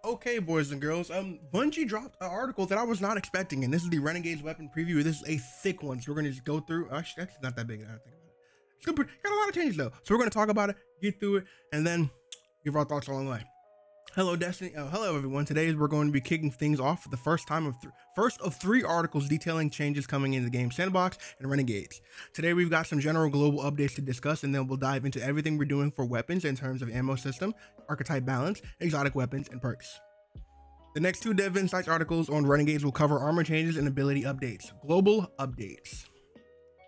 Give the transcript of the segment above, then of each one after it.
Okay, boys and girls, Bungie dropped an article that I was not expecting, and this is the Renegades weapon preview. This is a thick one, so we're gonna just go through. Actually, that's not that big. I don't think about it. It's good, got a lot of changes though, so we're gonna talk about it, get through it, and then give our thoughts along the way. Hello, Destiny. Hello, everyone. Today we're going to be kicking things off for the first of three articles detailing changes coming into the game sandbox and Renegades. Today we've got some general global updates to discuss, and then we'll dive into everything we're doing for weapons in terms of ammo system, archetype balance, exotic weapons, and perks. The next two Dev Insights articles on Renegades will cover armor changes and ability updates. Global updates.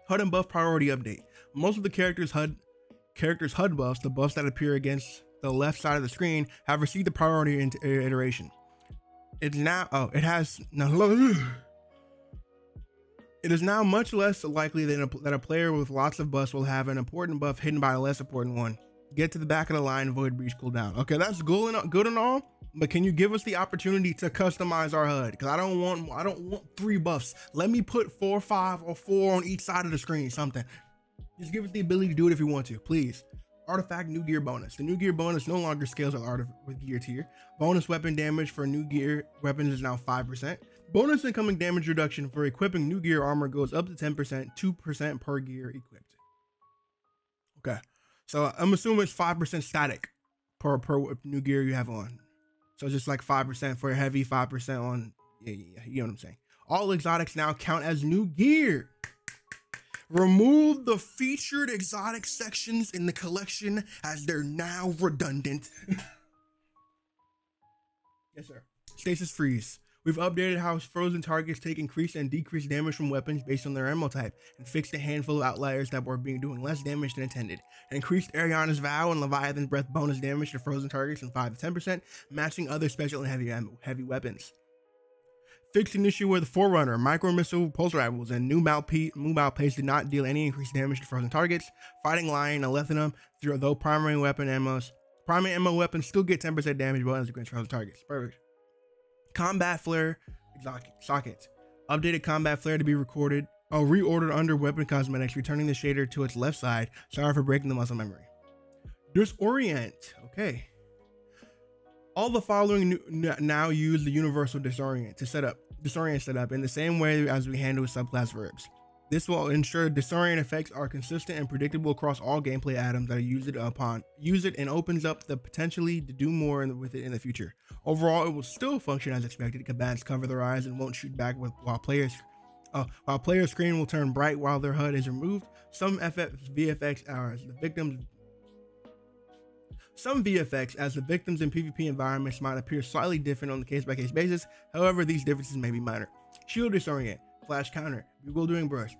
HUD and buff priority update. Most of the characters' HUD buffs, the buffs that appear against the left side of the screen, have received the priority iteration. It is now much less likely that a player with lots of buffs will have an important buff hidden by a less important one. Get to the back of the line, avoid breach cooldown. Okay, that's good and all, but can you give us the opportunity to customize our HUD? Because I don't want 3 buffs. Let me put 4, 5, or 4 on each side of the screen. Something. Just give us the ability to do it if you want to, please. Artifact new gear bonus. The new gear bonus no longer scales with gear tier. Bonus weapon damage for new gear weapons is now 5%. Bonus incoming damage reduction for equipping new gear armor goes up to 10%, 2% per gear equipped. Okay, so I'm assuming it's 5% static per new gear you have on. So just like 5% for heavy, 5% on, yeah, you know what I'm saying. All exotics now count as new gear. Remove the featured exotic sections in the collection as they're now redundant. Yes, sir. Stasis freeze. We've updated how frozen targets take increased and decreased damage from weapons based on their ammo type, and fixed a handful of outliers that were doing less damage than intended. Increased Ariana's Vow and Leviathan's Breath bonus damage to frozen targets from 5 to 10%, matching other special and heavy weapons. Fixed an issue where the Forerunner, Micro Missile, Pulse Rivals, and New Pace did not deal any increased damage to frozen targets. Fighting Lion and Lethanum, though primary ammo weapons still get 10% damage bonus against frozen targets. Perfect. Combat Flare sockets. Updated Combat Flare to be reordered under Weapon Cosmetics, returning the shader to its left side. Sorry for breaking the muscle memory. Disorient. Okay. All the following now use the universal disorient setup in the same way as we handle subclass verbs. This will ensure disorient effects are consistent and predictable across all gameplay items that use it and opens up the potentially to do more with it in the future. Overall, it will still function as expected. Combatants cover their eyes and won't shoot back while players' screen will turn bright while their HUD is removed. Some VFX as the victims in PvP environments might appear slightly different on the case-by-case basis. However, these differences may be minor. Shield disorient, flash counter, bewildering burst,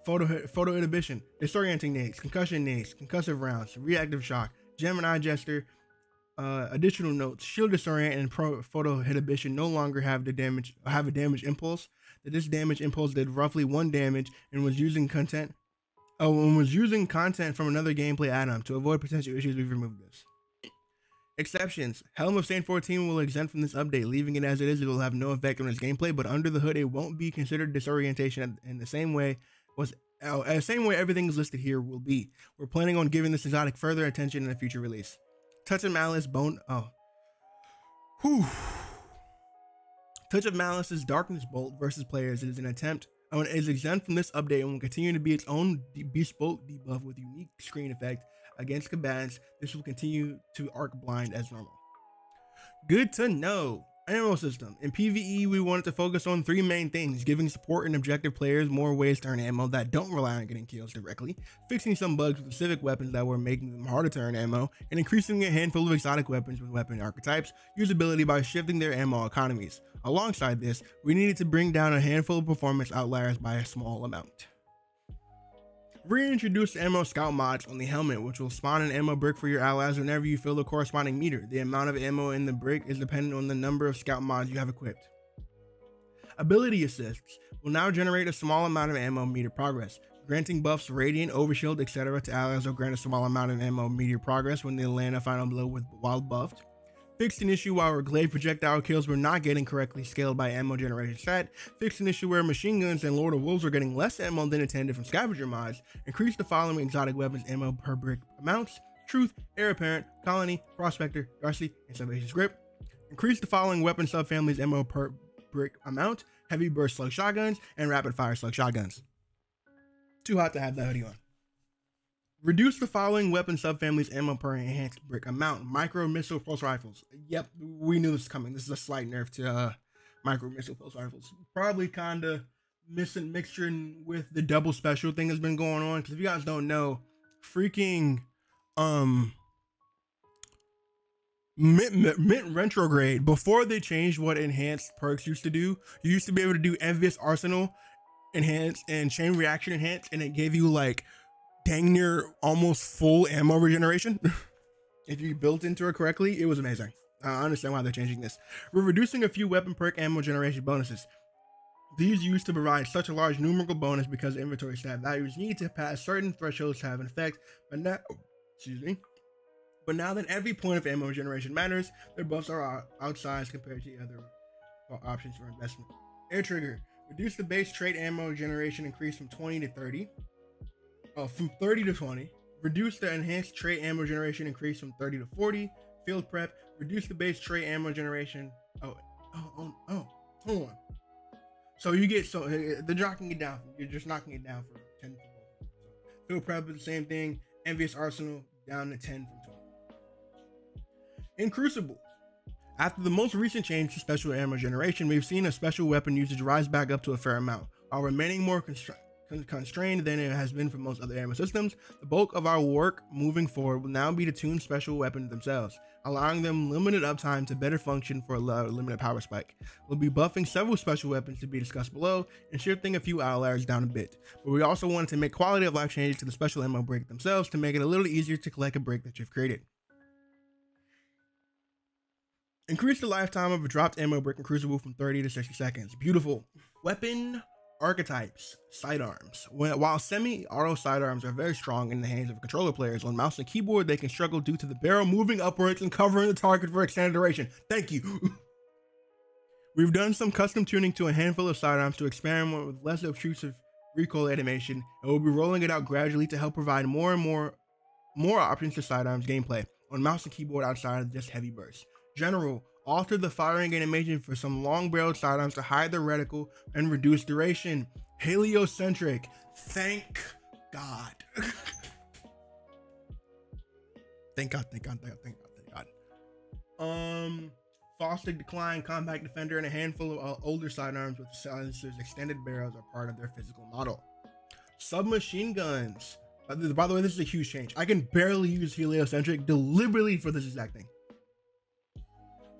photo inhibition, disorienting nades, concussion nades, concussive rounds, reactive shock, Gemini gesture. Additional notes: shield disorient and photo inhibition no longer have a damage impulse. This damage impulse did roughly 1 damage and was using content from another gameplay item. To avoid potential issues, we've removed this. Exceptions. Helm of Saint 14 will exempt from this update. Leaving it as it is, it will have no effect on its gameplay, but under the hood, it won't be considered disorientation in the same way everything is listed here will be. We're planning on giving this exotic further attention in a future release. Touch of Malice Touch of Malice's Darkness Bolt versus players is exempt from this update and will continue to be its own bespoke debuff with unique screen effect against combatants. This will continue to arc blind as normal. Good to know. Ammo system. In PvE, we wanted to focus on 3 main things: giving support and objective players more ways to earn ammo that don't rely on getting kills directly, fixing some bugs with specific weapons that were making them harder to earn ammo, and increasing a handful of exotic weapons with weapon archetypes usability by shifting their ammo economies. Alongside this, we needed to bring down a handful of performance outliers by a small amount. Reintroduce ammo scout mods on the helmet, which will spawn an ammo brick for your allies whenever you fill the corresponding meter. The amount of ammo in the brick is dependent on the number of scout mods you have equipped. Ability assists will now generate a small amount of ammo meter progress. Granting buffs, radiant, overshield, etc. to allies will grant a small amount of ammo meter progress when they land a final blow while buffed. Fixed an issue where glaive projectile kills were not getting correctly scaled by ammo generation stat. Fixed an issue where machine guns and Lord of Wolves were getting less ammo than intended from scavenger mods. Increased the following exotic weapons ammo per brick amounts: Truth, Heir Apparent, Colony, Prospector, Darcy, and Salvation's Grip. Increase the following weapon subfamilies ammo per brick amount: heavy burst slug shotguns and rapid fire slug shotguns. Too hot to have that hoodie on. Reduce the following weapon subfamilies ammo per enhanced brick amount: micro missile pulse rifles. Yep, we knew this was coming. This is a slight nerf to micro missile pulse rifles. Probably kind of mixturing with the double special thing that's been going on. Because if you guys don't know, freaking Mint Retrograde, before they changed what enhanced perks used to do, you used to be able to do Envious Arsenal enhanced and chain reaction enhanced, and it gave you like dang near almost full ammo regeneration. If you built into it correctly, it was amazing. I understand why they're changing this. We're reducing a few weapon perk ammo generation bonuses. These used to provide such a large numerical bonus because inventory stat values need to pass certain thresholds to have an effect, but now that every point of ammo generation matters, their buffs are outsized compared to the other options for investment. Air trigger. Reduce the base trait ammo generation increase from 20 to 30. From 30 to 20. Reduce the enhanced trait ammo generation increase from 30 to 40. Field prep. Reduce the base trait ammo generation. Hold on. So you get, they're knocking it down. You're just knocking it down for 10. So field prep is the same thing. Envious Arsenal down to 10 from 20. In Crucible, after the most recent change to special ammo generation, we've seen a special weapon usage rise back up to a fair amount, while remaining more constrained than it has been for most other ammo systems. The bulk of our work moving forward will now be to tune special weapons themselves, allowing them limited uptime to better function for a limited power spike. We'll be buffing several special weapons to be discussed below and shifting a few outliers down a bit, but we also wanted to make quality of life changes to the special ammo brick themselves to make it a little easier to collect a brick that you've created. Increase the lifetime of a dropped ammo brick in Crucible from 30 to 60 seconds. Beautiful. Weapon archetypes. Sidearms. While semi-auto sidearms are very strong in the hands of controller players, on mouse and keyboard they can struggle due to the barrel moving upwards and covering the target for extended duration. Thank you. We've done some custom tuning to a handful of sidearms to experiment with less obtrusive recoil animation, and we'll be rolling it out gradually to help provide more and more options to sidearms gameplay on mouse and keyboard outside of just heavy bursts. General, alter the firing animation for some long-barreled sidearms to hide the reticle and reduce duration. Heliocentric. Thank God. Thank God. Foster Decline, Compact Defender, and a handful of older sidearms with silencers, extended barrels are part of their physical model. Submachine guns. By the way, this is a huge change. I can barely use Heliocentric deliberately for this exact thing.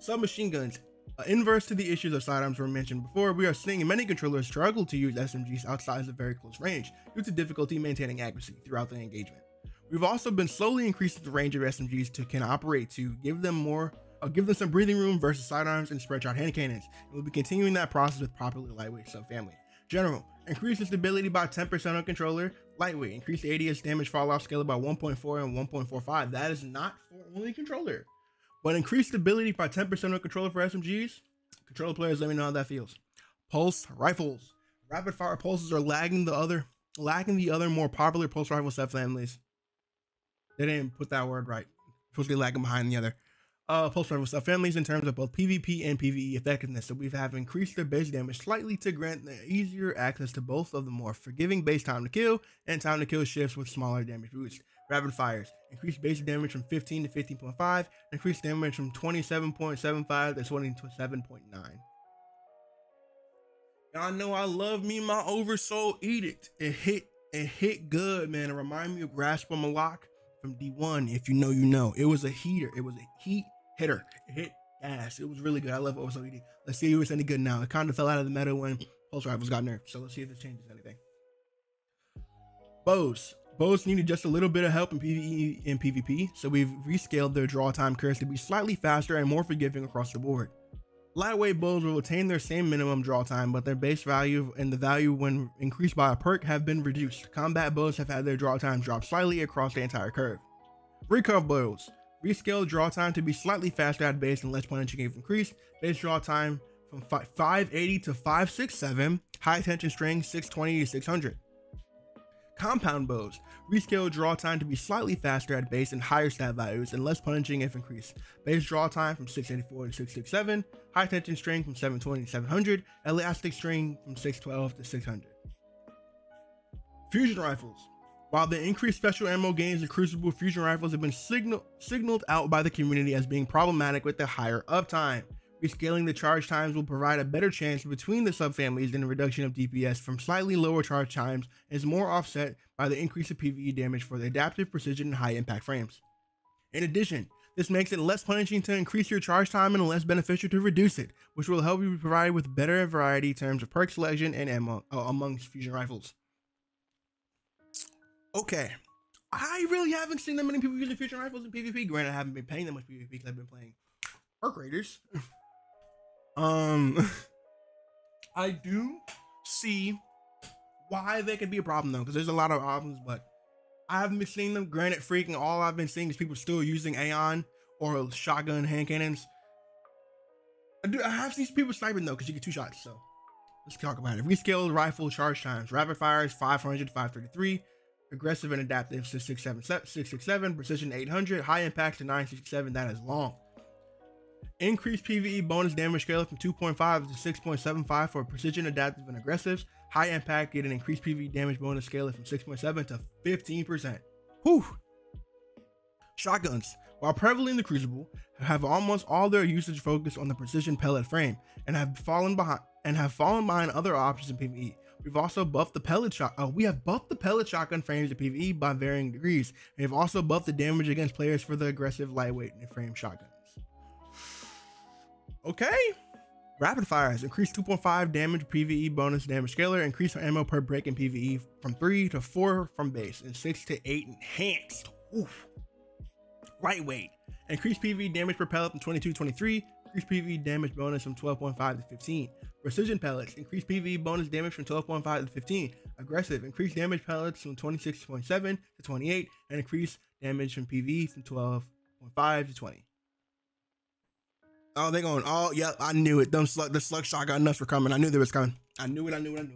Submachine guns. Inverse to the issues of sidearms were mentioned before, we are seeing many controllers struggle to use SMGs outside of very close range due to difficulty maintaining accuracy throughout the engagement. We've also been slowly increasing the range of SMGs can operate to give them some breathing room versus sidearms and spread out hand cannons. And we'll be continuing that process with properly lightweight subfamily. General, increase the stability by 10% on controller. Lightweight, increase the ADS damage fall off scale by 1.4 and 1.45. That is not for only controller. But increase stability by 10% on controller for SMGs. Controller players, let me know how that feels. Pulse rifles. Rapid fire pulses are lagging the other more popular pulse rifle subfamilies. They didn't put that word right. Supposed to be lagging behind the other pulse rifle subfamilies in terms of both PvP and PvE effectiveness. So we have increased their base damage slightly to grant easier access to both of the more forgiving base time to kill and time to kill shifts with smaller damage boosts. Rapid fires. Increase base damage from 15 to 15.5. Increase damage from 27.75 to 27.9. Y'all know I love me my Oversoul Edict. It hit good, man. It reminded me of Grasp from a Lock from D1. If you know, you know. It was a heater. It was a heat hitter. It hit ass. It was really good. I love Oversoul Edict. Let's see if it's any good now. It kind of fell out of the meta when pulse rifles got nerfed. So let's see if this changes anything. Bows. Bows needed just a little bit of help in PvE and PvP, so we've rescaled their draw time curves to be slightly faster and more forgiving across the board. Lightweight bows will retain their same minimum draw time, but their base value and the value when increased by a perk have been reduced. Combat bows have had their draw time drop slightly across the entire curve. Recurve bows. Rescaled draw time to be slightly faster at base and less punishing if increased. Base draw time from 580 to 567. High tension string 620 to 600. Compound bows. Rescale draw time to be slightly faster at base and higher stat values and less punishing if increased. Base draw time from 684 to 667. High tension string from 720 to 700. Elastic string from 612 to 600. Fusion rifles. While the increased special ammo gains in Crucible, fusion rifles have been signaled out by the community as being problematic with the higher uptime. Rescaling the charge times will provide a better chance between the subfamilies than a reduction of DPS from slightly lower charge times and is more offset by the increase of PvE damage for the adaptive precision and high impact frames. In addition, this makes it less punishing to increase your charge time and less beneficial to reduce it, which will help you be provided with better variety in terms of perk selection and ammo amongst fusion rifles. Okay, I really haven't seen that many people using fusion rifles in PvP. Granted, I haven't been playing that much PvP because I've been playing Arc Raiders. I do see why they could be a problem though, because there's a lot of options, but I haven't been seeing them. Granted, freaking all I've been seeing is people still using Aeon or shotgun hand cannons. I have seen people sniping though, because you get 2 shots. So let's talk about it. Rescaled rifle charge times. Rapid fire is 500 to 533. Aggressive and adaptive to 667. Precision 800. High impact to 967. That is long. Increased PvE bonus damage scale from 2.5 to 6.75 for precision, adaptive, and aggressives. High impact get an increased PvE damage bonus scale from 6.7 to 15%. Whew. Shotguns, while prevalent in the Crucible, have almost all their usage focused on the precision pellet frame and have fallen behind other options in PvE. We've also buffed the pellet shotgun frames in PvE by varying degrees, and have also buffed the damage against players for the aggressive, lightweight, and frame shotguns. Okay. Rapid fires. Increased 2.5 damage PvE bonus damage scalar. Increased ammo per break in PvE from 3 to 4 from base and 6 to 8 enhanced. Oof. Lightweight. Increased PvE damage per pellet from 22 to 23. Increased PvE damage bonus from 12.5 to 15. Precision pellets. Increased PvE bonus damage from 12.5 to 15. Aggressive. Increased damage pellets from 26.7 to 28. And increased damage from PvE from 12.5 to 20. Oh, they're going, oh, yep, I knew it. The slug shotgun nuts were coming. I knew they was coming. I knew it. I knew it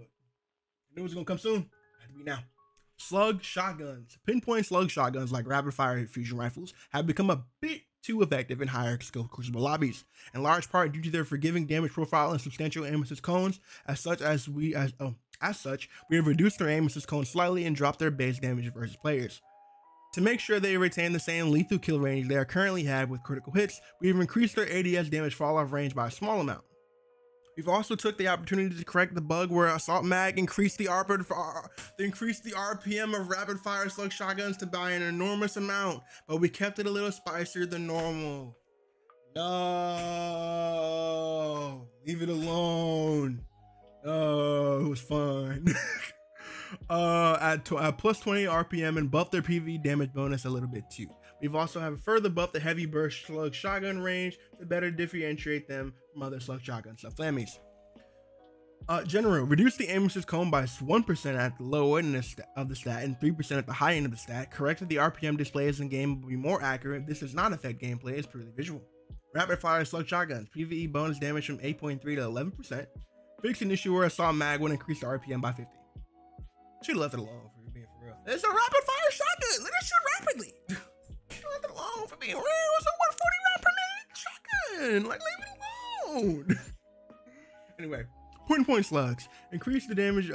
was going to come soon. It had to be now. Slug shotguns. Pinpoint slug shotguns like rapid fire fusion rifles have become a bit too effective in higher skill Crucible lobbies, in large part due to their forgiving damage profile and substantial aim assist cones. As such, we have reduced their aim assist cones slightly and dropped their base damage versus players. To make sure they retain the same lethal kill range they currently have with critical hits, we've increased their ADS damage fall off range by a small amount. We've also took the opportunity to correct the bug where Assault Mag increased the RPM of rapid fire slug shotguns to by an enormous amount, but we kept it a little spicier than normal. No, leave it alone. Oh, it was fun. At plus 20 RPM and buff their PvE damage bonus a little bit too. We've also have further buffed the heavy burst slug shotgun range to better differentiate them from other slug shotgun subfamilies. General, reduce the aim assist cone by 1% at the low end of the stat and 3% at the high end of the stat. Corrected the RPM displays in game will be more accurate. This does not affect gameplay, it's purely visual. Rapid fire slug shotguns, PvE bonus damage from 8.3 to 11%. Fixed an issue where Assault Mag would increase the RPM by 50. Should've left it alone for being for real. It's a rapid fire shotgun. Let it shoot rapidly. Left it alone for being real. It's a 140 round per minute shotgun. Like, leave it alone. Anyway, point slugs. Increase the damage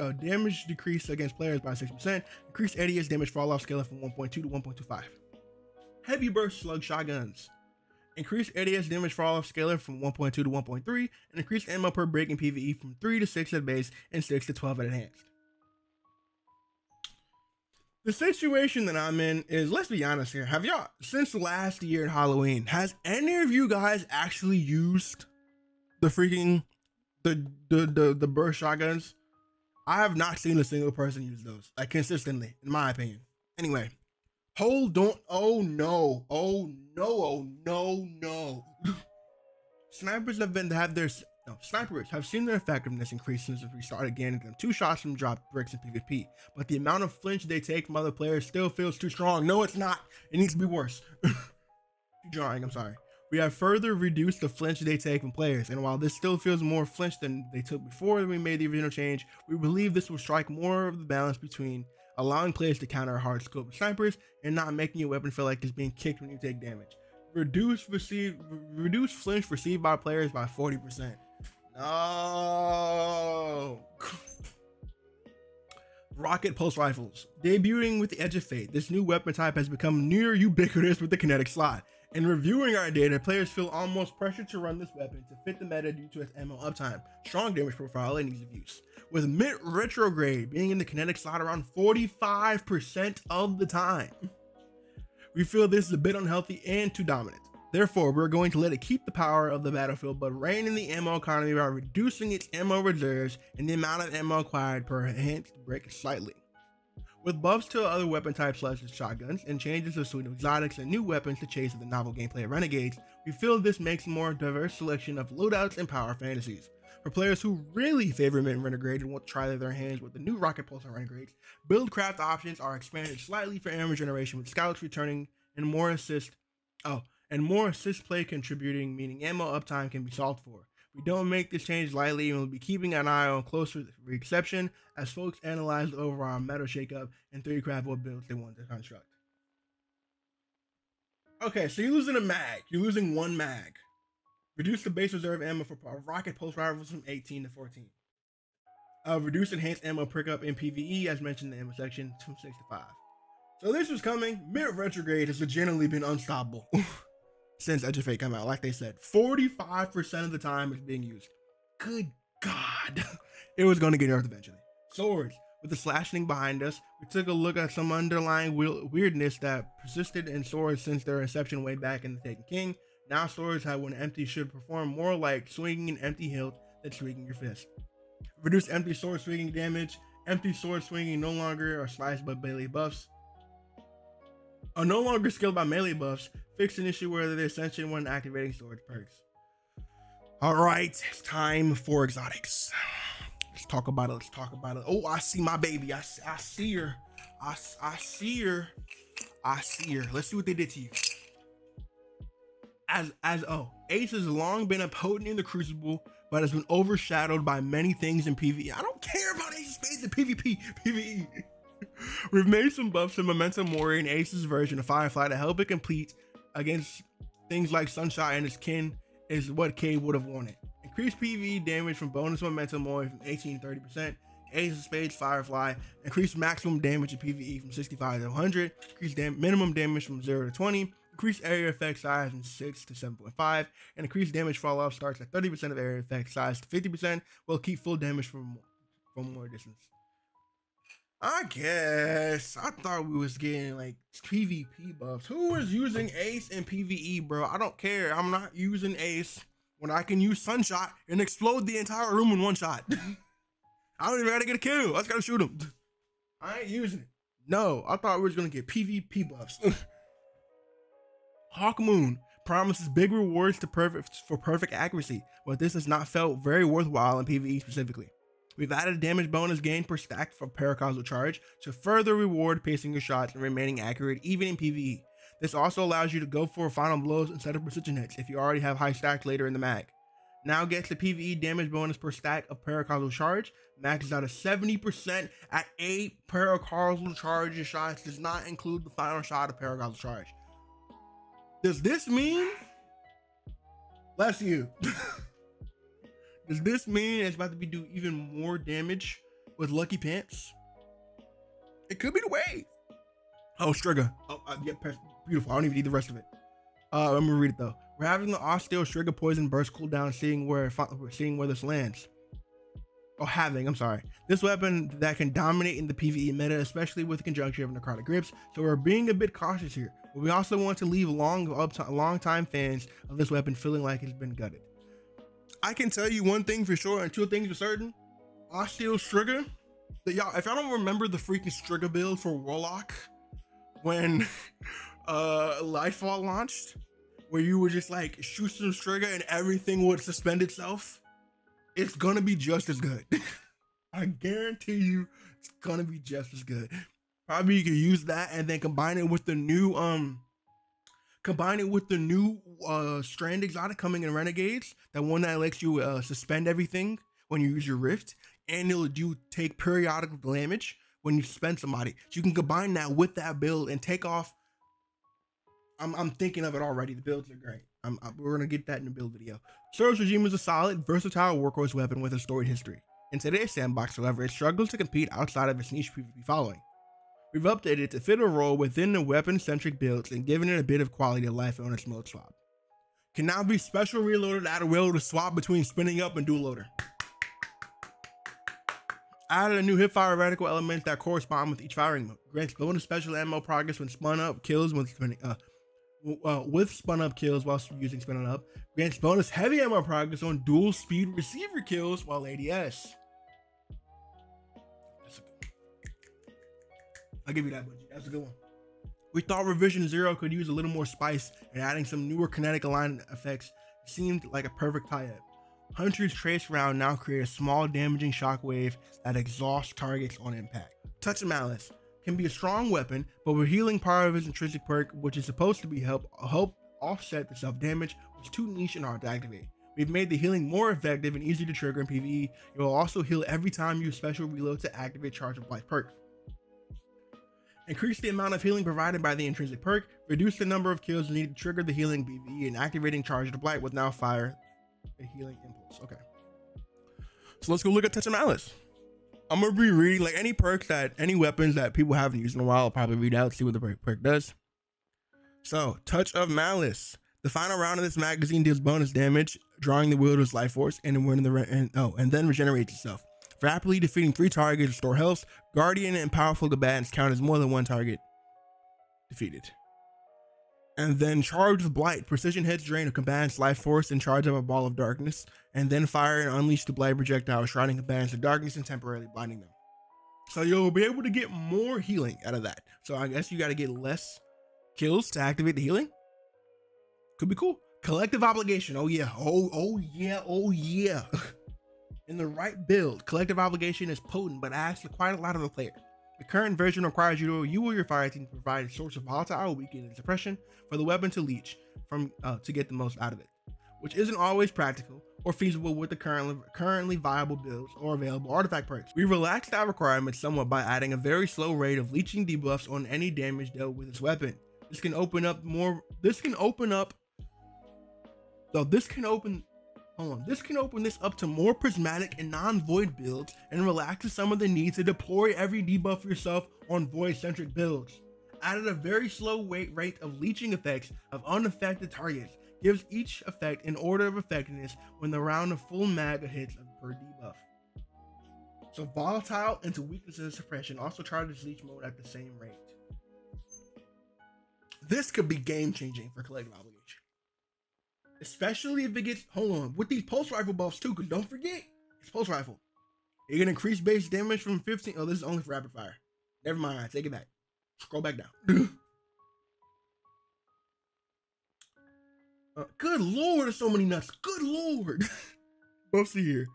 decrease against players by 6%. Increase ADS damage fall off scale from 1.2 to 1.25. Heavy burst slug shotguns. Increase ADS damage fall off scalar from 1.2 to 1.3. And increase ammo per break in PvE from 3 to 6 at base and 6 to 12 at enhanced. The situation that I'm in is, let's be honest here. Have y'all, since last year in Halloween, has any of you guys actually used the freaking, the burst shotguns? I have not seen a single person use those, like, consistently, in my opinion. Anyway, oh no. Snipers have seen their effectiveness increase since we started gaining them 2 shots from drop bricks in PvP, but the amount of flinch they take from other players still feels too strong. No, it's not. It needs to be worse. Drawing, I'm sorry. We have further reduced the flinch they take from players, and while this still feels more flinch than they took before we made the original change, we believe this will strike more of the balance between allowing players to counter hard scope snipers and not making your weapon feel like it's being kicked when you take damage. Reduce flinch received by players by 40%. No. Rocket pulse rifles. Debuting with the Edge of Fate, this new weapon type has become near ubiquitous with the kinetic slot. In reviewing our data, players feel almost pressured to run this weapon to fit the meta due to its ammo uptime, strong damage profile, and ease of use. With mid retrograde being in the kinetic slot around 45% of the time, we feel this is a bit unhealthy and too dominant. Therefore, we're going to let it keep the power of the battlefield, but rein in the ammo economy by reducing its ammo reserves and the amount of ammo acquired per enhanced brick slightly. With buffs to other weapon types such as shotguns and changes to a suite of exotics and new weapons to chase the novel gameplay of Renegades, we feel this makes a more diverse selection of loadouts and power fantasies. For players who really favor Mint Renegade and want to try their hands with the new Rocket Pulse on Renegades, build craft options are expanded slightly for ammo generation with scouts returning and more assist play contributing, meaning ammo uptime can be solved for. We don't make this change lightly and we'll be keeping an eye on closer exception as folks analyze the overall meta shakeup and 3 craft what builds they want to construct. Okay, so you're losing a mag. You're losing 1 mag. Reduce the base reserve ammo for rocket pulse rifles from 18 to 14. Reduce enhanced ammo pickup in PvE as mentioned in the ammo section from 6 to 5. So this was coming. Mid retrograde has legitimately been unstoppable since Edge of Fate came out. Like they said, 45% of the time it's being used. Good God. It was going to get nerfed eventually. Swords. With the slashing behind us, we took a look at some underlying weirdness that persisted in swords since their inception way back in the Taken King. Now swords have when empty should perform more like swinging an empty hilt than swinging your fist. Reduce empty sword swinging damage. Empty sword swinging no longer are sliced by melee buffs. Are no longer skilled by melee buffs. Fix an issue where the ascension when activating sword perks. Alright, it's time for exotics. Let's talk about it. Oh, I see my baby. I see her. I see her. Let's see what they did to you. Ace has long been a potent in the Crucible, but has been overshadowed by many things in PvE. I don't care about Ace of Spades in PvE. We've made some buffs to Momentum Mori and Ace's version of Firefly to help it compete against things like Sunshot and his kin is what Cade would have wanted. Increased PvE damage from bonus Momentum Mori from 18 to 30%. Ace of Spades Firefly. Increased maximum damage in PvE from 65 to 100. Increased minimum damage from 0 to 20. Increased area effect size from 6 to 7.5. And increased damage fall off starts at 30% of area effect size to 50%. Will keep full damage from more distance. I guess I thought we was getting like PvP buffs. Who is using Ace in PvE, bro? I don't care. I'm not using Ace when I can use Sunshot and explode the entire room in one shot. I don't even gotta get a kill. I just gotta shoot him. I ain't using it. No, I thought we was gonna get PvP buffs. Hawk Moon promises big rewards for perfect accuracy, but this has not felt very worthwhile in PvE specifically. We've added a damage bonus gain per stack for paracausal charge to further reward pacing your shots and remaining accurate even in PvE. This also allows you to go for final blows instead of precision hits if you already have high stacks later in the mag. Now gets the PvE damage bonus per stack of paracausal charge, maxes out at 70% at 8 paracausal charge shots, does not include the final shot of paracausal charge. Does this mean, bless you, does this mean it's about to be do even more damage with Lucky Pants? It could be the way. Oh, Striga. Oh, yeah, beautiful. I don't even need the rest of it. I'm gonna read it though. We're having the Osteo Striga Poison Burst cooldown, seeing where this lands. I'm sorry. This weapon that can dominate in the PvE meta, especially with the conjunction of necrotic grips. So we're being a bit cautious here, but we also want to leave long time fans of this weapon feeling like it's been gutted. I can tell you one thing for sure and 2 things for certain. Osteo Striga, if y'all don't remember the freaking Striga build for Warlock when Lightfall launched, where you would just like shoot some Striga and everything would suspend itself, it's gonna be just as good. I guarantee you it's gonna be just as good. Probably you can use that and then combine it with the new Strand exotic coming in Renegades, that one that lets you suspend everything when you use your rift, and it'll do take periodic damage when you spend somebody. So you can combine that with that build and take off. I'm thinking of it already. The builds are great. We're gonna get that in the build video. Soros Regime is a solid, versatile workhorse weapon with a storied history. In today's sandbox, however, it struggles to compete outside of its niche PvP following. We've updated it to fit a role within the weapon-centric builds and given it a bit of quality of life on its mode swap. Can now be special reloaded at a will to swap between spinning up and dual loader. Added a new hipfire reticle elements that correspond with each firing mode. Grants bonus special ammo progress when spun up kills when spinning with spun up kills while using spinning up. Grants bonus heavy ammo progress on dual speed receiver kills while ADS. I'll give you that, budget. That's a good one. We thought Revision 0 could use a little more spice, and adding some newer kinetic alignment effects seemed like a perfect tie-up. Hunter's Trace Round now create a small damaging shockwave that exhausts targets on impact. Touch of Malice can be a strong weapon, but with healing part of its intrinsic perk, which is supposed to be help offset the self-damage, was too niche and hard to activate. We've made the healing more effective and easy to trigger in PvE. It will also heal every time you special reload to activate Charge of Blight perk. Increase the amount of healing provided by the intrinsic perk, reduce the number of kills needed to trigger the healing PvE, and activating Charge of Blight will now fire a healing impulse. Okay. So let's go look at Touch of Malice. I'm gonna be reading like any perks that any weapons that people haven't used in a while. I'll probably read out, see what the perk does. So, Touch of Malice. The final round of this magazine deals bonus damage, drawing the wielder's life force, and then regenerates itself. Rapidly defeating 3 targets, restore health. Guardian and powerful combatants count as more than 1 target defeated. And then Charge of Blight. Precision hits drain a combatant's life force and charge up a ball of darkness, and then fire and unleash the blight projectile, shrouding combatants in darkness and temporarily blinding them. So you'll be able to get more healing out of that. So I guess you got to get less kills to activate the healing. Could be cool. Collective Obligation. Oh yeah. Oh yeah. In the right build, Collective Obligation is potent, but asks quite a lot of the player. The current version requires you or your fire team to provide a source of volatile, weaken, and suppression for the weapon to leech from to get the most out of it, which isn't always practical or feasible with the currently viable builds or available artifact perks. We relaxed that requirement somewhat by adding a very slow rate of leeching debuffs on any damage dealt with its weapon. This can open this up to more prismatic and non-void builds and relaxes some of the need to deploy every debuff yourself on void-centric builds. Added a very slow rate of leeching effects of unaffected targets, gives each effect an order of effectiveness when the round of full mag hits per debuff. So volatile into weaknesses and suppression also charges leech mode at the same rate. This could be game-changing for Collective Obligation. Especially if it gets, with these pulse rifle buffs too, because don't forget, it's pulse rifle. It can increase base damage from 15. Oh, this is only for rapid fire. Never mind, I take it back. Scroll back down. Good lord, there's so many nuts. Good lord. Buffs here.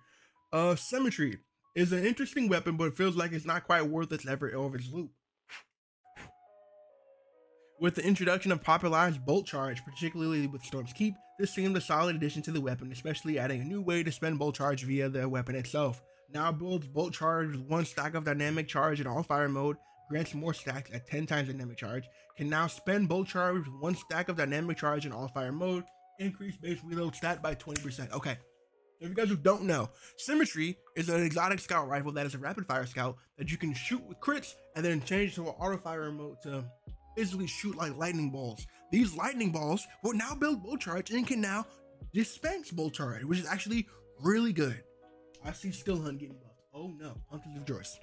Symmetry is an interesting weapon, but it feels like it's not quite worth its effort over its loop. With the introduction of popularized Bolt Charge, particularly with Storm's Keep, this seemed a solid addition to the weapon, especially adding a new way to spend Bolt Charge via the weapon itself. Now builds Bolt Charge with 1 stack of dynamic charge in all fire mode, grants more stacks at 10 times dynamic charge, can now spend Bolt Charge with 1 stack of dynamic charge in all fire mode, increase base reload stat by 20%. Okay, if you guys who don't know, Symmetry is an exotic scout rifle that is a rapid fire scout that you can shoot with crits and then change to an auto fire mode to basically shoot like lightning balls. These lightning balls will now build Bolt Charge and can now dispense Bolt Charge, which is actually really good. I see Still Hunt getting buffed. Oh no, Hunters of Joyce.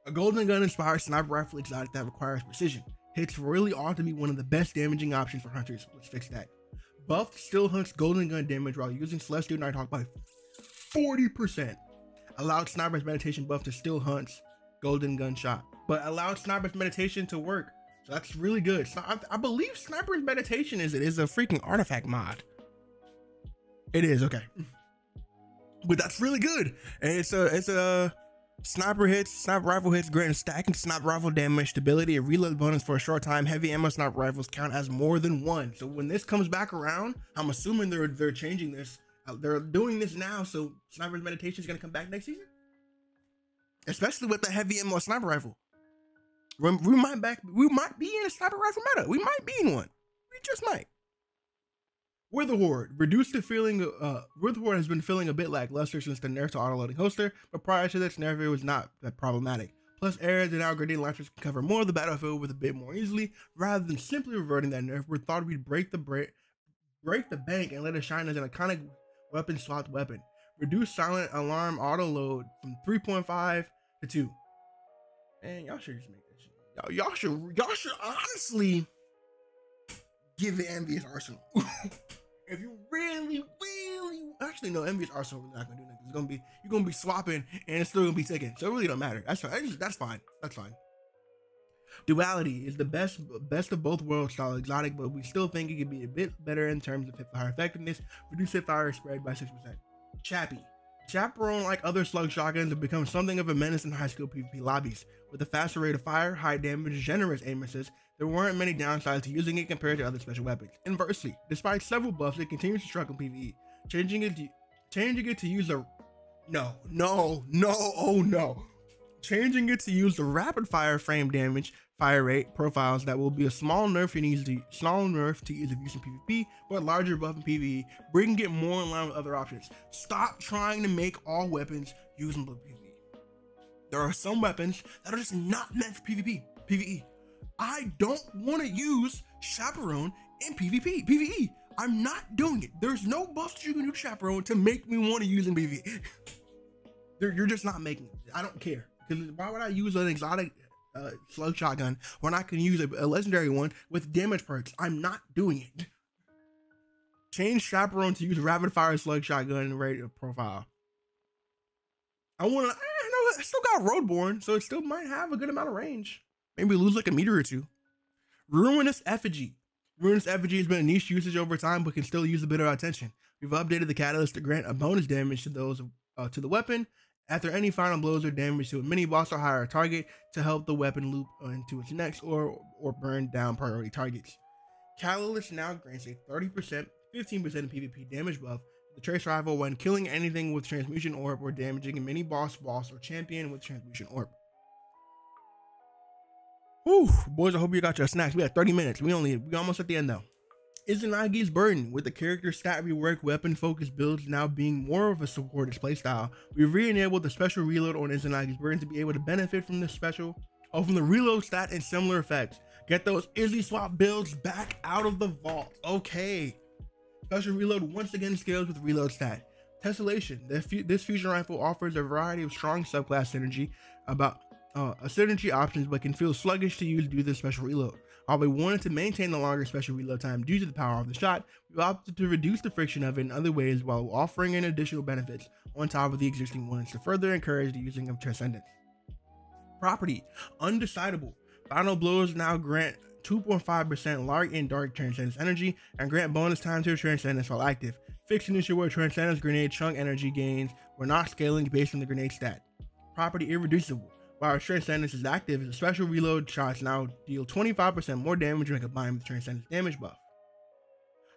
A golden gun inspired sniper rifle exotic that requires precision. Hits really ought to be one of the best damaging options for hunters. Let's fix that. Buffed Still Hunt's golden gun damage while using Celestial Nighthawk by 40%. Allowed Sniper's Meditation buff to Still Hunt's golden gun shot, but allowed Sniper's Meditation to work. So that's really good. So I believe Sniper's Meditation is a freaking artifact mod. It is, okay. But that's really good. And it's a sniper rifle hits, granting stacking sniper rifle damage, stability, and reload bonus for a short time. Heavy ammo sniper rifles count as more than 1. So when this comes back around, I'm assuming they're changing this. They're doing this now, so Sniper's Meditation is gonna come back next season. especially with the heavy ammo sniper rifle. We might be in a sniper rifle meta. We might be in one. We just might. Wither Horde reduced the feeling. Wither Horde has been feeling a bit lackluster since the nerf to auto-loading holster, but prior to this nerf, it was not that problematic. Plus, areas and now grenade launchers can cover more of the battlefield with a bit more easily, rather than simply reverting that nerf. We thought we'd break the bank and let it shine as an iconic weapon swapped weapon. Reduce silent alarm auto load from 3.5 to 2. Man, y'all should just make that shit. Y'all should honestly give it Envious Arsenal. If you really, actually no, Envious Arsenal is not gonna do nothing. You're gonna be swapping and it's still gonna be taken. So it really don't matter. That's fine. That's fine. Duality is the best of both worlds style exotic, but we still think it could be a bit better in terms of hipfire effectiveness. Reduce hipfire spread by 6%. Chappie. Chaperone, like other slug shotguns, have become something of a menace in high skill PvP lobbies. With a faster rate of fire, high damage, generous aim assist, there weren't many downsides to using it compared to other special weapons. Inversely, despite several buffs, it continues to struggle in PvE. Changing it to use the Changing it to use the rapid fire frame damage fire rate profiles that will be a small nerf to ease of use in PvP, but larger buff in PvE, bringing it more in line with other options. Stop trying to make all weapons usable in PvE. There are some weapons that are just not meant for PvE. I don't want to use Chaperone in PvE. I'm not doing it. There's no buffs you can do Chaperone to make me want to use in PvE. You're just not making it. I don't care. Because why would I use an exotic slug shotgun when I can use a legendary one with damage perks? I'm not doing it. Change Chaperone to use rapid fire slug shotgun and rate profile. I still got Roadborne, so it still might have a good amount of range. Maybe lose like a meter or two. Ruinous Effigy. Ruinous Effigy has been a niche usage over time, but can still use a bit of attention. We've updated the catalyst to grant a bonus damage to those to the weapon after any final blows or damage to a mini boss or higher target to help the weapon loop into its next or burn down priority targets. Catalyst now grants a 30%, 15% PvP damage buff to the trace rifle when killing anything with transmutation orb or damaging a mini boss or champion with transmutation orb. Whew, boys, I hope you got your snacks. We had 30 minutes. We almost at the end though. Izanagi's Burden. With the character stat rework, weapon focused builds now being more of a supported playstyle, we've re-enabled the special reload on Izanagi's Burden to be able to benefit from this from the reload stat and similar effects. Get those Izzy swap builds back out of the vault. Okay. Special reload once again scales with reload stat. Tessellation. This fusion rifle offers a variety of strong subclass synergy options, but can feel sluggish to use due to the special reload. While we wanted to maintain the longer special reload time due to the power of the shot, we opted to reduce the friction of it in other ways while offering in additional benefits on top of the existing ones to further encourage the using of Transcendence. Property. Undecidable. Final blows now grant 2.5% light and dark Transcendence energy and grant bonus time to Transcendence while active. Fixed an issue where Transcendence grenade chunk energy gains were not scaling based on the grenade stat. Property Irreducible. While Transcendence is active, the special reload shots now deal 25% more damage when combined with Transcendence damage buff.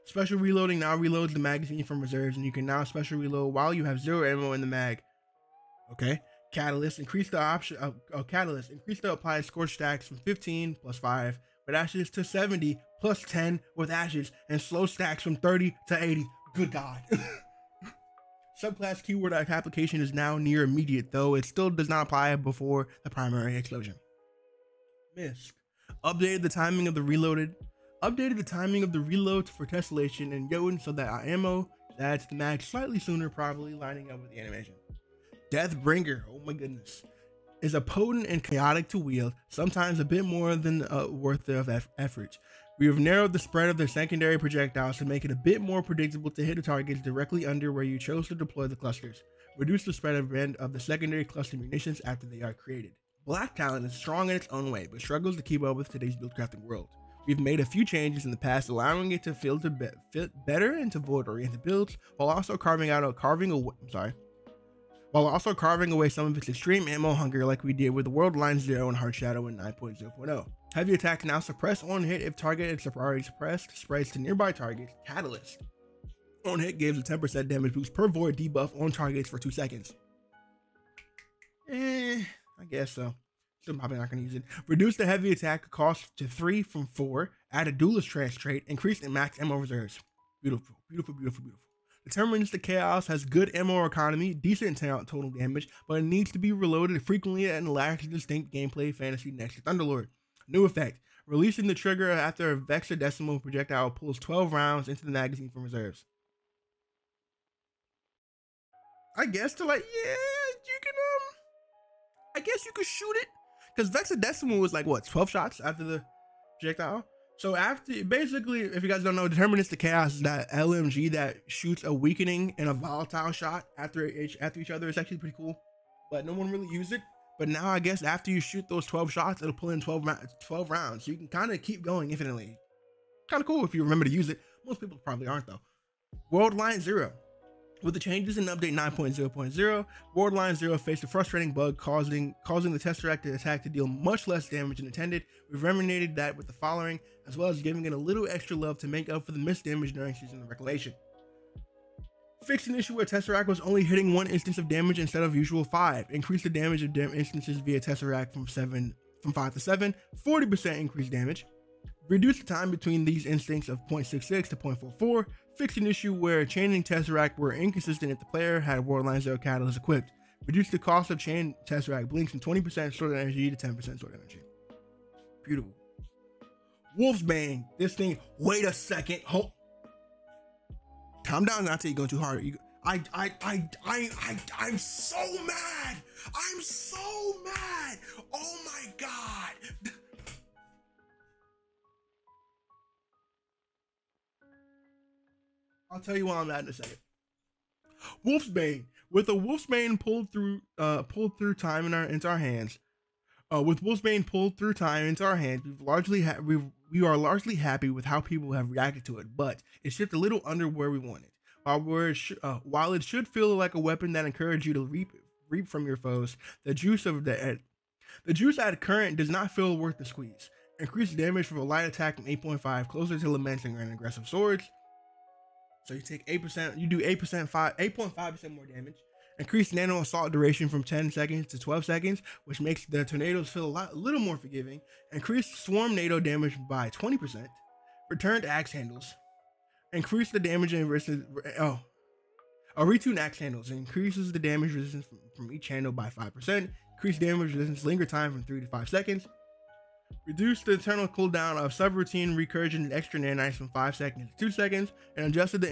Special reloading now reloads the magazine from reserves, and you can now special reload while you have 0 ammo in the mag. Okay. Catalyst. Increase the applied scorch stacks from 15 plus 5 with ashes to 70 plus 10 with ashes, and slow stacks from 30 to 80. Good God. Subclass keyword application is now near immediate, though it still does not apply before the primary explosion. Mist. Updated the timing of the reload for tessellation and Jotun so that our ammo adds the mag slightly sooner, probably lining up with the animation. Deathbringer, oh my goodness, is a potent and chaotic to wield, sometimes a bit more than worth the effort. We have narrowed the spread of their secondary projectiles to make it a bit more predictable to hit the targets directly under where you chose to deploy the clusters. Reduce the spread of the secondary cluster munitions after they are created. Black Talon is strong in its own way, but struggles to keep up with today's build crafting world. We've made a few changes in the past, allowing it to fit better into void-oriented builds, while also carving away some of its extreme ammo hunger like we did with the World Line 0 and Heart Shadow in 9.0.0. Heavy attacks now suppress on hit if target is already suppressed, spreads to nearby targets. Catalyst. On hit gives a 10% damage boost per void debuff on targets for 2 seconds. I guess so. Still probably not going to use it. Reduce the heavy attack cost to 3 from 4. Add a duelist trash trait. Increase the max ammo reserves. Beautiful, beautiful, beautiful, beautiful. Deterministic Chaos has good ammo economy, decent total damage, but it needs to be reloaded frequently and lacks distinct gameplay fantasy next to Thunderlord. New effect. Releasing the trigger after a hexadecimal projectile pulls 12 rounds into the magazine from reserves. I guess to like, yeah, you can I guess you could shoot it, because hexadecimal was like what, 12 shots after the projectile. So after, basically, if you guys don't know, deterministic chaos is that LMG that shoots a weakening and a volatile shot after each other. It's actually pretty cool, but no one really used it. But now I guess after you shoot those 12 shots, it'll pull in 12 rounds. So you can kind of keep going infinitely. Kind of cool if you remember to use it. Most people probably aren't though. World Line Zero. With the changes in update 9.0.0, World Line Zero faced a frustrating bug causing the Tesseract attack to deal much less damage than intended. We've remediated that with the following, as well as giving it a little extra love to make up for the missed damage during Season of Reclamation. Fixed an issue where Tesseract was only hitting 1 instance of damage instead of usual 5. Increase the damage of instances via Tesseract from 5 to 7. 40% increased damage. Reduce the time between these instincts of 0.66 to 0.44. Fix an issue where chaining Tesseract were inconsistent if the player had World Line Zero catalyst equipped. Reduce the cost of chain Tesseract blinks from 20% stored energy to 10% stored energy. Beautiful. Wolfsbane. This thing. Wait a second. Hold. Calm down. Not till you're going too hard. I'm so mad. I'm so mad. Oh my god. I'll tell you why I'm mad in a second. Wolfsbane. With a Wolfsbane pulled through time into our hands. With Wolfsbane pulled through time into our hands, we are largely happy with how people have reacted to it, but it shipped a little under where we wanted. While it should feel like a weapon that encourages you to reap from your foes, the juice at current does not feel worth the squeeze. Increased damage from a light attack from 8.5 closer to lamenting and aggressive swords. So you take 8%, you do 8.5% more damage. Increase nano assault duration from 10 seconds to 12 seconds, which makes the tornadoes feel a little more forgiving. Increase swarm NATO damage by 20%. Returned axe handles. Increase the damage and resistance. Retune axe handles. Increases the damage resistance from each handle by 5%. Increase damage resistance linger time from 3 to 5 seconds. Reduce the internal cooldown of subroutine recursion and extra nanites from 5 seconds to 2 seconds, and adjusted the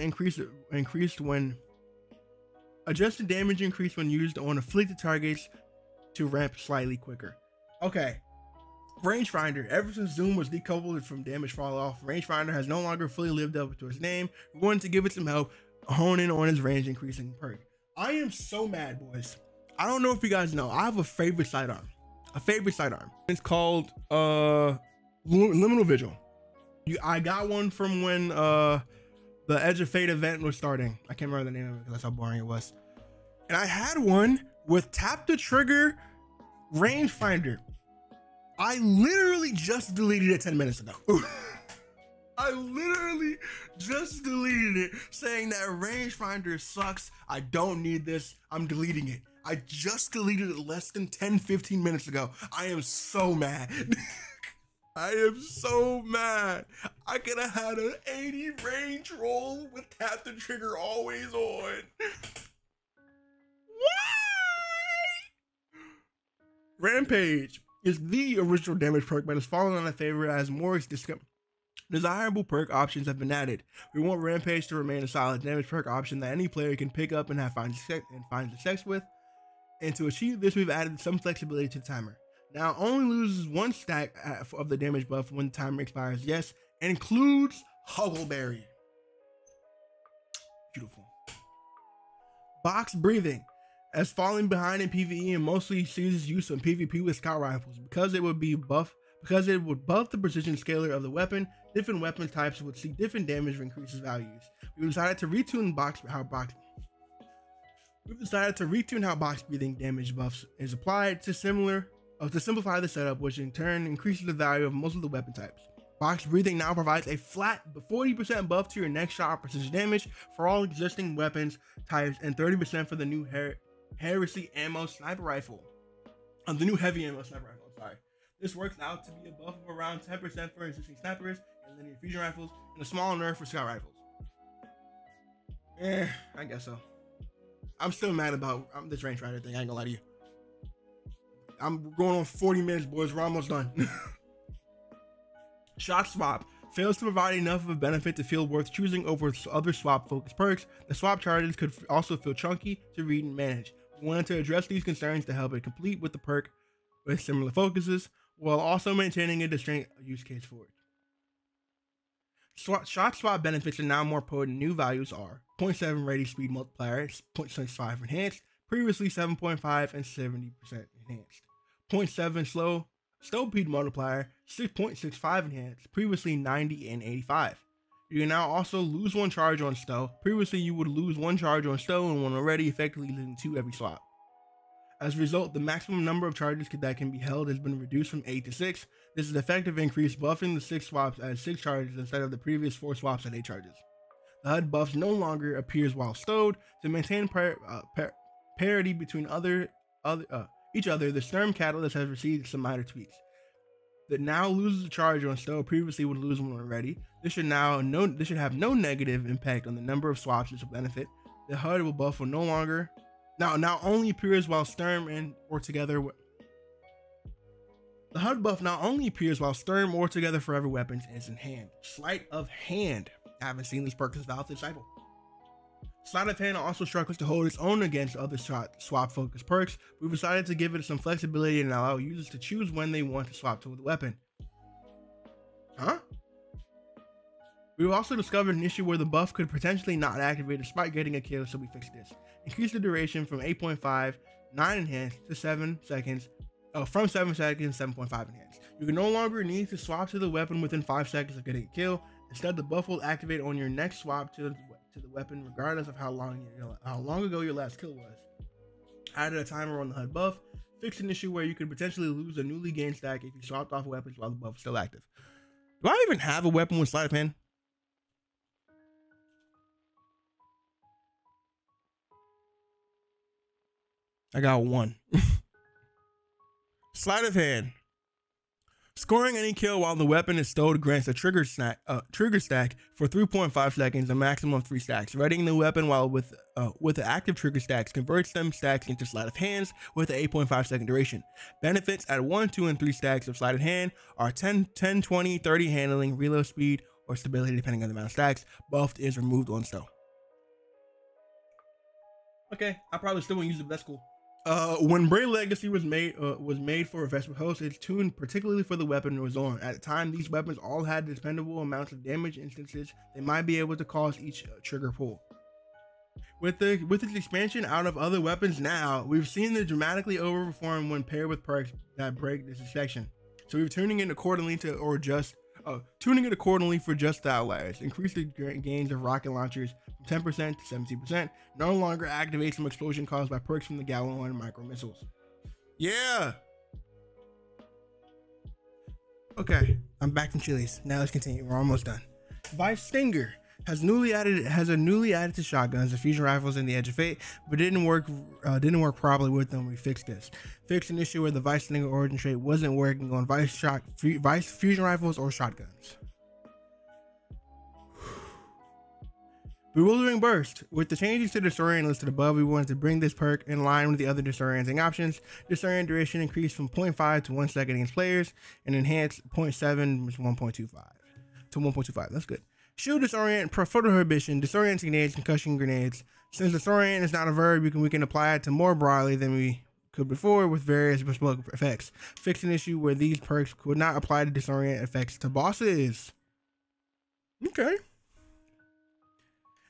adjusted damage increase when used on afflicted targets to ramp slightly quicker. Okay. Rangefinder. Ever since Zoom was decoupled from damage fall off, Rangefinder has no longer fully lived up to its name. We wanted to give it some help, hone in on its range increasing perk. I am so mad, boys. I don't know if you guys know, I have a favorite sidearm. It's called Liminal Vigil. I got one from when the Edge of Fate event was starting. I can't remember the name of it because that's how boring it was. And I had one with tap the trigger rangefinder. I literally just deleted it 10 minutes ago. I literally just deleted it saying that rangefinder sucks. I don't need this. I'm deleting it. I just deleted it less than 10-15 minutes ago. I am so mad. I am so mad. I could have had an 80 range roll with tap the trigger always on. Why? Rampage is the original damage perk, but it's fallen on a favor as more desirable perk options have been added. We want Rampage to remain a solid damage perk option that any player can pick up and find success with. And to achieve this, we've added some flexibility to the timer. Now, only loses 1 stack of the damage buff when the timer expires. Yes, and includes Huckleberry. Beautiful. Box breathing. As falling behind in PvE and mostly sees use in PvP with scout rifles because it would buff the precision scaler of the weapon. Different weapon types would see different damage increases values. We decided to retune how box breathing damage buffs is applied to simplify the setup, which in turn increases the value of most of the weapon types. Box breathing now provides a flat 40% buff to your next shot precision damage for all existing weapons types and 30% for the new Heresy ammo sniper rifle. The new heavy ammo sniper rifle. Sorry. This works out to be a buff of around 10% for existing snipers and linear fusion rifles, and a small nerf for scout rifles. I guess so. I'm still mad about this range rider thing. I ain't gonna lie to you. I'm going on 40 minutes, boys. We're almost done. Shot swap fails to provide enough of a benefit to feel worth choosing over other swap focused perks. The swap charges could also feel chunky to read and manage. We wanted to address these concerns to help it complete with the perk with similar focuses, while also maintaining a distinct use case for it. Shot swap benefits are now more potent. New values are 0.7 ready speed multiplier, 0.65 enhanced, previously 7.5 and 70% enhanced. 0.7 slow speed multiplier, 6.65 enhanced, previously 90 and 85. You can now also lose one charge on stow. Previously you would lose one charge on stow and one already, effectively losing 2 every swap. As a result, the maximum number of charges that can be held has been reduced from 8 to 6. This is an effective increase, buffing the 6 swaps as 6 charges instead of the previous 4 swaps at 8 charges. The HUD buff no longer appears while stowed. To maintain parity between each other, the Sturm Catalyst has received some minor tweaks. That now loses a charge on stow, previously would lose one already. This should have no negative impact on the number of swaps this will benefit. The HUD will buff will no longer now only appears while Sturm or together. The HUD buff now only appears while Sturm or together forever weapons is in hand. Sleight of hand. I haven't seen this perk since Valve Disciple. Sleight of hand also struggles to hold its own against other swap focused perks. We've decided to give it some flexibility and allow users to choose when they want to swap to the weapon. Huh? We've also discovered an issue where the buff could potentially not activate despite getting a kill, so we fixed this. Increase the duration from 8.5, 9 enhanced to 7 seconds. From 7 seconds, 7.5 enhanced. You can no longer need to swap to the weapon within 5 seconds of getting a kill. Instead, the buff will activate on your next swap to the weapon, regardless of how long ago your last kill was. Added a timer on the HUD buff. Fixed an issue where you could potentially lose a newly gained stack if you swapped off weapons while the buff is still active. Do I even have a weapon with sleight of hand? I got one. Sleight of hand. Scoring any kill while the weapon is stowed grants a trigger stack for 3.5 seconds, a maximum of 3 stacks. Readying the weapon while with the active trigger stacks converts them stacks into sleight of hands with an 8.5 second duration. Benefits at 1, 2, and 3 stacks of sleight of hand are 10, 20, 30 handling, reload speed, or stability depending on the amount of stacks. Buffed is removed on stow. Okay, I probably still won't use it, but that's cool. When Bray Legacy was made for Vesper Host, it's tuned particularly for the weapon it was on. At the time, these weapons all had dependable amounts of damage instances they might be able to cause each trigger pull. With its expansion out of other weapons now, we've seen it dramatically overperform when paired with perks that break this section. So we're tuning it accordingly for just the outliers. Increase the gains of rocket launchers from 10% to 70%. No longer activates some explosion caused by perks from the Gallon 1 micro missiles. Yeah. Okay, I'm back from Chili's. Now let's continue. We're almost done. Vice Stinger has a newly added to shotguns, the fusion rifles, and the Edge of Fate, but didn't work properly with them. We fixed this. Fixed an issue where the Vice Stinger origin trait wasn't working on Vice fusion rifles or shotguns. Bewildering Burst. With the changes to Disorient listed above, we wanted to bring this perk in line with the other disorienting options. Disorient duration increased from 0.5 to 1 second against players, and enhanced 0.7 to 1.25. That's good. Shield Disorient, Prohibition, Disorienting Grenades, Concussion Grenades. Since Disorient is not a verb, we can apply it to more broadly than we could before with various bespoke effects. Fix an issue where these perks could not apply to Disorient effects to bosses. Okay.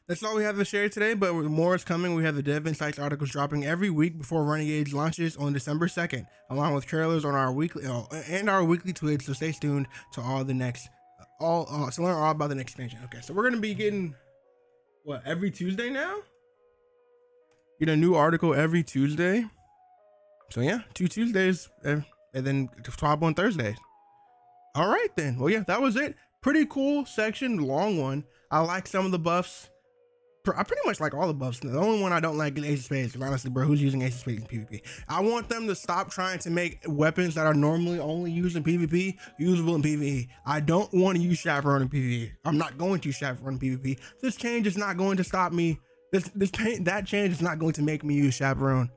That's all we have to share today, but more is coming. We have the Dev Insights articles dropping every week before Renegades launches on December 2nd, along with trailers on our weekly tweets. So stay tuned to to learn all about the next expansion. Okay, so we're gonna be getting every Tuesday now. Get a new article every Tuesday. So yeah, 2 Tuesdays and then 12 on Thursdays. All right then. Well, yeah, that was it. Pretty cool section, long one. I like some of the buffs. I pretty much like all the buffs. The only one I don't like is Ace of Spades, because honestly, bro, who's using Ace of Spades in PvP? I want them to stop trying to make weapons that are normally only used in PvP usable in PvE. I don't want to use Chaperone in PvE. I'm not going to use Chaperone in PvP. This change is not going to stop me. That change is not going to make me use Chaperone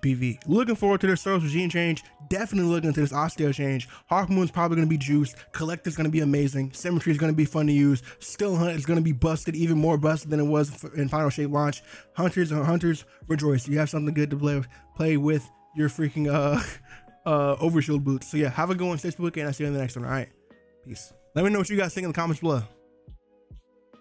PvE. Looking forward to this Soros regime change. Definitely looking into this Osteo change. Hawkmoon's probably going to be juiced. Collector's going to be amazing. Symmetry is going to be fun to use. Still Hunt is going to be busted, even more busted than it was in Final Shape launch. Hunters rejoice. You have something good to play with your freaking overshield boots. So yeah, have a good one, stay spooky, and I'll see you in the next one. All right, peace. Let me know what you guys think in the comments below.